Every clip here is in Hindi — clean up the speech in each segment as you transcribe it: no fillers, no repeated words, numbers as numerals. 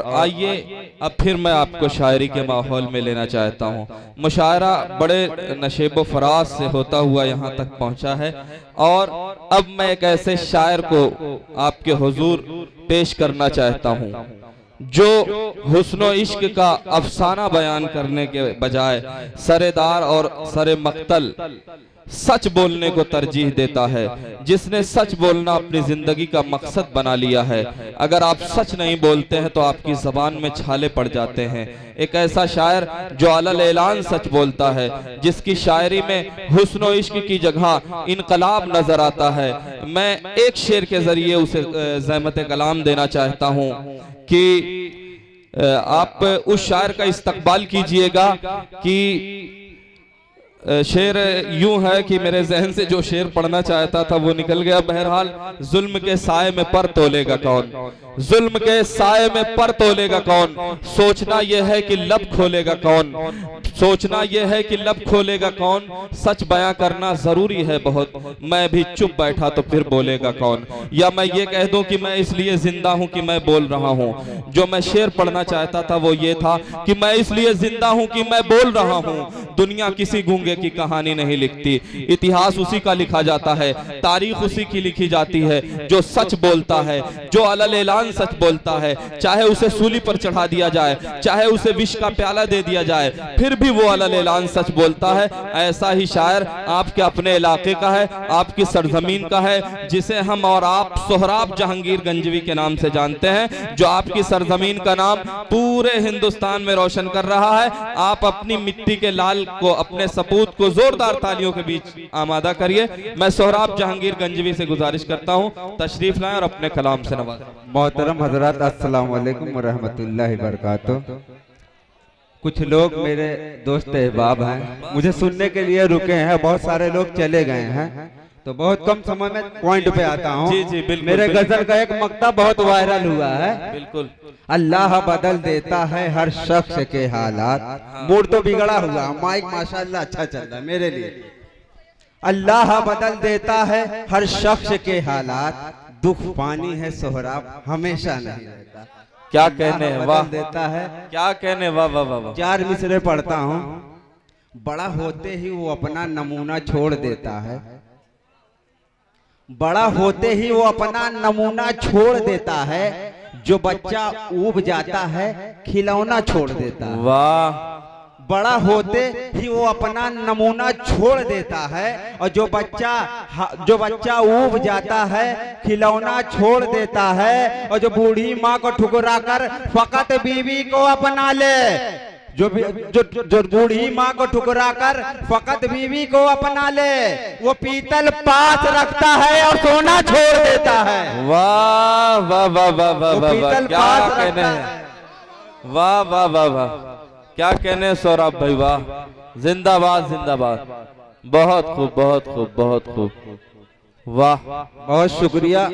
और आइए अब फिर मैं आपको शायरी के माहौल में लेना चाहता हूँ। मुशायरा बड़े नशेबो फराज से होता हुआ यहाँ तक पहुँचा है और अब मैं एक ऐसे शायर को आपके हुजूर पेश करना चाहता हूँ जो हुस्नो इश्क का अफसाना बयान करने के बजाय सरेदार और सरे मक्तल सच बोलने को तरजीह देता है, जिसने सच बोलना अपनी जिंदगी का मकसद बना लिया है। अगर आप सच नहीं बोलते हैं तो आपकी जबान में छाले पड़ जाते हैं। एक ऐसा शायर जो अलल ऐलान सच बोलता है, जिसकी शायरी में हुस्नो इश्क की जगह इनकलाब नजर आता है। मैं एक शेर के जरिए उसे ज़हमत कलाम देना चाहता हूँ कि आप उस शायर का इस्तकबाल कीजिएगा कि शेर यूं है कि मेरे जहन से जो शेर पढ़ना चाहता था वो निकल गया। बहरहाल, जुल्म के साए में पर तोलेगा कौन, जुल्म के साए में पर तोलेगा कौन, सोचना यह है कि लब खोलेगा कौन, सोचना यह है कि लब खोलेगा कौन, सच बयां करना जरूरी है बहुत, मैं भी चुप बैठा तो फिर बोलेगा कौन। या मैं ये कह दूं कि मैं इसलिए जिंदा हूं कि मैं बोल रहा हूं। जो मैं शेर पढ़ना चाहता था वो ये था कि मैं इसलिए जिंदा हूं कि मैं बोल रहा हूं। दुनिया किसी गूंगे की कहानी नहीं लिखती, इतिहास उसी का लिखा जाता है, तारीख उसी की लिखी जाती है जो सच बोलता है, जो अलल ऐलान सच बोलता है। चाहे उसे सूली पर चढ़ा दिया जाए, चाहे उसे विष का प्याला दे दिया जाए, फिर भी वो अलल ऐलान सच बोलता है। ऐसा ही शायर आपके अपने इलाके का है, आपकी सरजमीन का है, जिसे हम और आप सोहराब जहांगीर गंजवी के नाम से जानते हैं, जो आपकी सरजमीन का नाम पूरे हिंदुस्तान में रोशन कर रहा है। आप अपनी मिट्टी के लाल को, अपने सपूत को जोरदार तालियों के बीच आमादा करिए। मैं सोहराब जहांगीर गंजवी से गुजारिश करता हूं तशरीफ लाएं और अपने कलाम से नवाजें। मोहतरम हजरात, अस्सलाम वालेकुम व रहमतुल्लाहि व बरकातुहू। कुछ लोग मेरे दोस्त अहबाब हैं, मुझे सुनने के लिए रुके हैं, बहुत सारे लोग चले गए हैं, तो बहुत कम समय में पॉइंट पे आता हूँ। जी जी बिल्कुल। मेरे गजल का एक मक्ता बहुत वायरल हुआ है। बिल्कुल। अल्लाह बदल देता है हर शख्स के हालात। मूड तो बिगड़ा हुआ, माइक माशाल्लाह अच्छा चल रहा है मेरे लिए। अल्लाह बदल देता है हर शख्स के हालात, दुख पानी है सोहराब हमेशा नहीं रहता। क्या कहने हैं, वाह देता है, क्या कहने, वाह वाह वाह। 4 मिसरे पढ़ता हूँ। बड़ा होते ही वो अपना नमूना छोड़ देता है, बड़ा होते ही वो अपना नमूना छोड़ देता है, जो बच्चा ऊब जाता है खिलौना छोड़ देता है। वाह। बड़ा होते ही वो अपना नमूना छोड़ देता है, और जो बच्चा ऊब जाता है खिलौना छोड़ देता है, और जो बूढ़ी माँ को ठुकरा कर फकत बीवी को अपना ले, जो बूढ़ी माँ को ठुकरा कर फकत बीवी को अपना ले, वो पीतल पास रखता है और सोना छोड़ देता है। वाह वाह वाह वाह वाह वाह, क्या कहने हैं, वाह वाह वाह वाह, क्या कहने सोहराब भाई, वाह, जिंदाबाद जिंदाबाद। बहुत खूब बहुत खूब बहुत खूब, वाह। बहुत शुक्रिया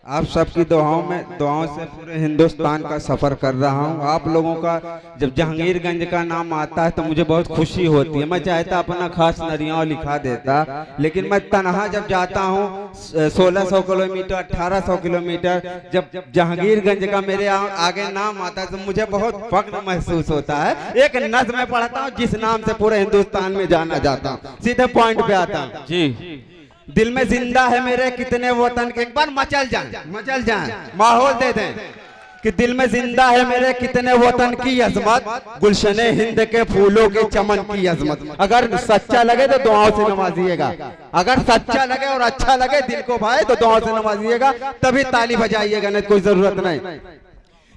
आप सबकी दुआओं से पूरे हिंदुस्तान का सफर कर रहा हूँ। आप लोगों का जब जहांगीरगंज का नाम आता है तो मुझे बहुत खुशी होती है। मैं चाहता अपना खास नरियाँ लिखा देता, लेकिन मैं तनहा जब जाता हूँ 1600 किलोमीटर 1800 किलोमीटर, जब जहांगीरगंज का मेरे आगे नाम आता है तो मुझे बहुत फख्र महसूस होता है। एक नज़्म में पढ़ता हूँ जिस नाम से पूरे हिंदुस्तान में जाना जाता हूँ। सीधे पॉइंट पे आता हूँ। जी। दिल में जिंदा है मेरे कितने वतन के, एक बार मचल जाए माहौल दे दें कि दिल में जिंदा है मेरे कितने वतन की अजमत, गुलशने हिंद के फूलों के चमन की अजमत। अगर सच्चा लगे तो दुआओं से नवाजिएगा, अगर सच्चा लगे और अच्छा लगे दिल को भाई तो दुआओं से नवाजिएगा, तभी ताली बजाइएगा, नहीं कोई जरूरत नहीं।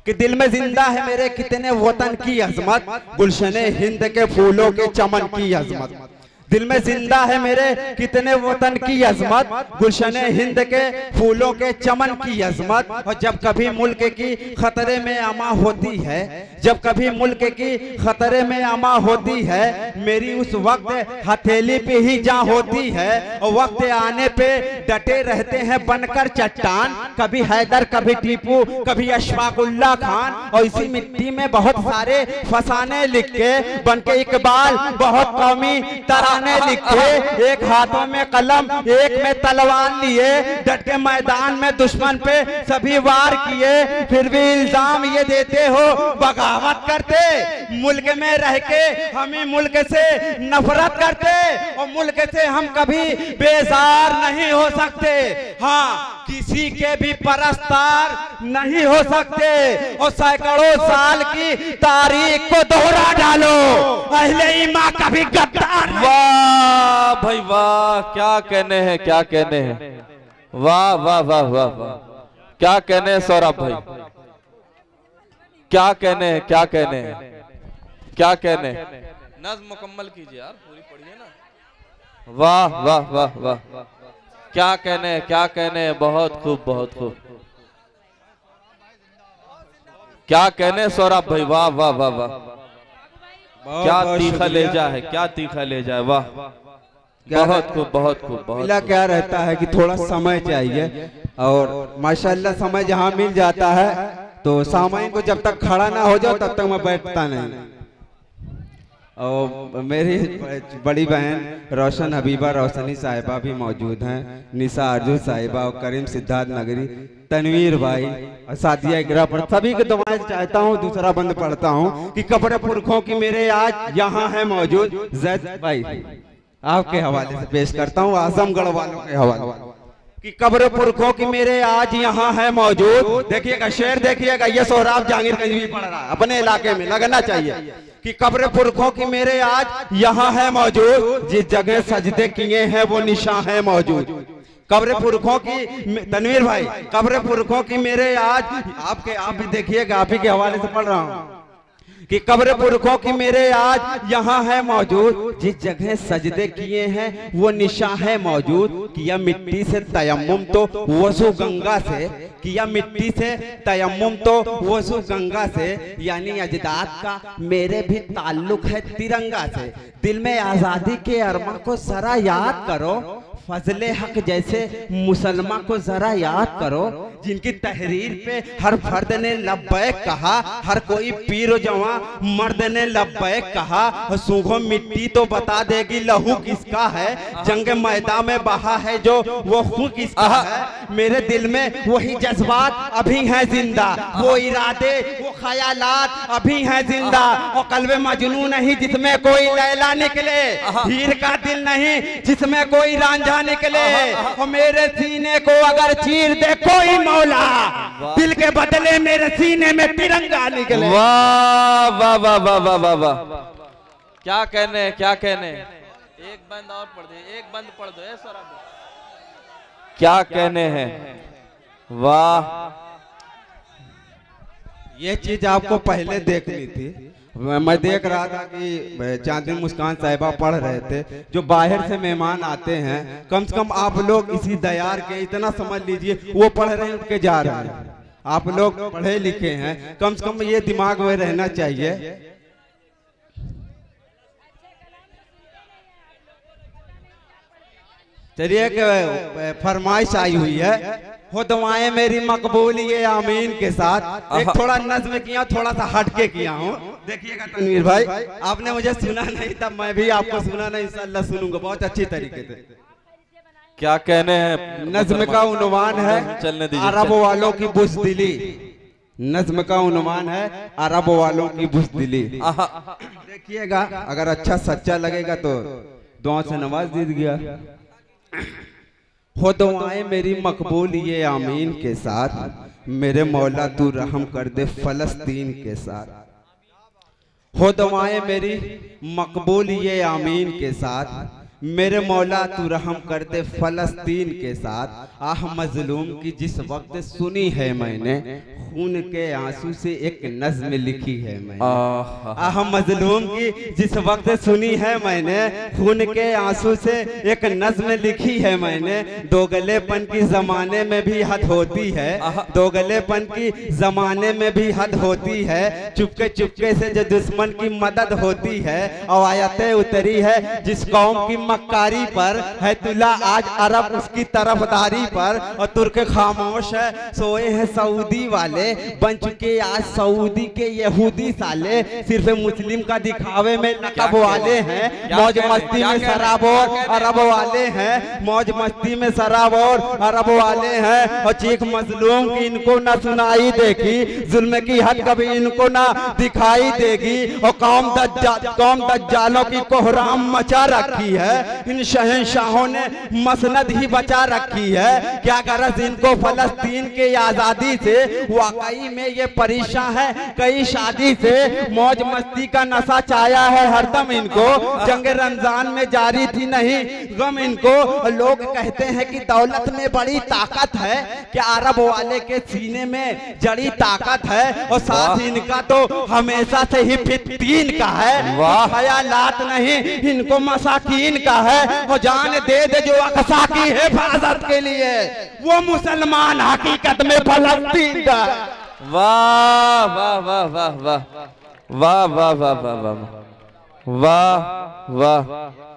कि दिल में जिंदा है मेरे कितने वतन की अजमत, गुलशने हिंद के फूलों के चमन की अजमत। दिल में जिंदा है मेरे कितने वतन की अजमत, गुलशने हिंद के फूलों के चमन की अजमत। और जब कभी मुल्क की खतरे में अमा होती है, जब कभी मुल्क की खतरे में अमा होती है, मेरी उस वक्त हथेली पे ही जा होती है। और वक्त आने पे डटे रहते हैं बनकर चट्टान, कभी हैदर कभी टीपू कभी अशफाकुल्ला खान। और इसी मिट्टी में बहुत सारे फसाने लिख के बनके इकबाल बहुत कौमी तराने तराने लिखे, एक हाथों में कलम एक में तलवार लिए, डट के मैदान में दुश्मन पे सभी वार किए, फिर भी इल्जाम ये देते हो बगावत करते, मुल्क में रह के हम ही मुल्क से नफरत करते और मुल्क से हम कभी बेजार नहीं हो सकते। हाँ, किसी के भी परस्तार नहीं हो सकते और सैकड़ों साल की तारीख को दोहरा डालो, अहले ईमान कभी गद्दार। वाह भाई वाह, क्या कहने हैं, क्या कहने हैं, वाह वाह वाह वाह वाह, क्या कहने हैं सौरभ भाई, क्या कहने हैं, क्या कहने हैं, क्या कहने हैं। नज़्म मुकम्मल कीजिए यार, पूरी पढ़िए ना। वाह वाह वाह वाह, क्या कहने हैं, क्या कहने हैं, बहुत खूब बहुत खूब, क्या कहने सौरभ भाई, वाह वाह वाह वाह, क्या तीखा लहजा है, क्या तीखा लहजा है, वाह बहुत खूब बहुत खूब बहुत। क्या रहता है कि थोड़ा समय चाहिए और माशाल्लाह समय जहाँ मिल जाता है तो सामाइन को जब तक खड़ा ना हो जाओ तब तक मैं बैठता नहीं। और मेरी बड़ी बहन रोशन हबीबा रोशनी साहिबा भी मौजूद हैं, निशा अर्जुन साहिबा और करीम सिद्धार्थ नगरी, तनवीर भाई और सादिया इकरा पर सभी के दुआएं चाहता हूँ। दूसरा बंद पढ़ता हूँ कि कब्र पुरखों की मेरे आज यहाँ है मौजूद, जैद भाई आपके हवाले से पेश करता हूँ, आजमगढ़ वालों के हवाले कि कब्र पुरखों की मेरे आज यहाँ है मौजूद। देखिएगा शेर, देखिएगा, ये सोहराब जहांगीरगंज भी पढ़ रहा है, अपने इलाके में लगना चाहिए कि कब्र पुरखों की मेरे आज यहाँ है मौजूद, जिस जगह सजदे किए हैं वो निशान है मौजूद। कब्र पुरखों की, तनवीर भाई, कब्र पुरखों की मेरे आज, आपके आप भी देखिएगा, आप ही के हवाले से पढ़ रहा हूँ कि कब्र पुरखों की मेरे आज यहाँ है मौजूद, जिस जगह सजदे किए हैं वो निशान है मौजूद। किया मिट्टी से तयम्मुम तो वज़ू गंगा से, किया मिट्टी से तयम्मुम तो वज़ू गंगा से, यानी अजदाद का मेरे भी ताल्लुक है तिरंगा से। दिल में आज़ादी के अरमा को जरा याद करो, फजले हक जैसे मुसलमान को जरा याद करो, जिनकी तहरीर पे हर फर्द ने लब्बैक कहा, हर कोई पीर जवां मर्द ने लब्बैक कहा। सूखो मिट्टी तो बता देगी लहू किसका है, जंग मैदान में बहा है जो वो खून किसका है। मेरे दिल में वही जज्बात अभी हैं जिंदा, वो इरादे वो ख्यालात अभी हैं जिंदा, और कल्बे मजनू नहीं जिसमें कोई लैला निकले, हीर का दिल नहीं जिसमें कोई रांझा निकले, और मेरे सीने को अगर चीर दे कोई मौला, दिल के बदले मेरे सीने में तिरंगा निकले। वाह वाह वाह वाह वाह वाह वाह, क्या कहने, क्या कहने। एक बंद और पढ़ दे, एक बंद पढ़ दो सर, क्या कहने हैं, वाह। ये चीज आपको पहले देखनी थी, मैं देख रहा था कि चांदनी मुस्कान साहिबा पढ़ रहे थे, जो बाहर से मेहमान आते हैं, कम से कम आप लोग इसी दयार के इतना समझ लीजिए, वो पढ़ रहे हैं उठ के जा रहे हैं, आप लोग पढ़े लिखे हैं, कम से कम ये दिमाग में रहना चाहिए। चलिए फरमाइश आई हुई है, हो दुआएं मेरी मकबूल ये आमीन के साथ। एक थोड़ा नज्म किया, थोड़ा सा हटके किया हूँ, देखिएगा तनवीर भाई, आपने मुझे सुना नहीं तब मैं भी आपको सुना नहीं, इंशाअल्लाह सुनूंगा बहुत अच्छी तरीके से। क्या कहने हैं, नज्म का उन्वान है अरब वालों की बुज़दिली, नज्म का उन्वान है अरब वालों की बुज़दिली। देखिएगा, अगर अच्छा सच्चा लगेगा तो दुआ से नवाज दीजिएगा। हो दुआएं मेरी मकबूल ये आमीन के साथ, मेरे मौला तू रहम कर दे फलस्तीन के साथ। हो दुआएं मेरी मकबूल ये आमीन के साथ, मेरे मौला तू रहम कर दे फलस्तीन के साथ। आह मजलूम की जिस वक्त सुनी है मैंने, खून के आंसू से एक नज्म लिखी है मैंने। आह मजलूम की जिस वक्त सुनी है मैंने, खून के आंसू से एक नज्म लिखी है मैंने। दोगलेपन की जमाने में भी हद होती है, दोगलेपन की जमाने में भी हद होती है, चुपके चुपके से जो दुश्मन की मदद होती है। और आयतें उतरी है जिस कौम की मक्कारी पर है तुला आज अरब उसकी तरफदारी पर, और तुर्क खामोश है सोए हैं सऊदी वाले, बन चुके आज सऊदी के यहूदी साले, सिर्फ मुस्लिम का दिखावे में नकब वाले हैं, मौज मस्ती में शराब और अरब वाले हैं, मौज मस्ती में शराब और अरब वाले हैं, और चीख मजलूम की इनको ना सुनाई देगी, जुल्म की हद कभी इनको ना दिखाई देगी, और कौम दज्जालों की कोहराम मचा रखी है, इन शहंशाहों ने मसनद ही बचा रखी है, क्या गरज इनको फलस्तीन के आजादी से, वाकई में ये परेशान है कई शादी से, मौज मस्ती का नशा चाया है हरदम इनको, जंग रमजान में जारी थी नहीं गम इनको, लोग कहते हैं कि दौलत में बड़ी ताकत है, क्या अरब वाले के सीने में जड़ी ताकत है, और साथ इनका तो हमेशा से ही फितीन का है, ख्यालात नहीं इनको मसाकीन का है, और जान दे दे जो अक्सा की हिफाजत के लिए, वो मुसलमान हकीकत में फलस्तीन का। वाह वाह वाह वाह वाह वाह वाह वाह वाह वाह वाह वाह।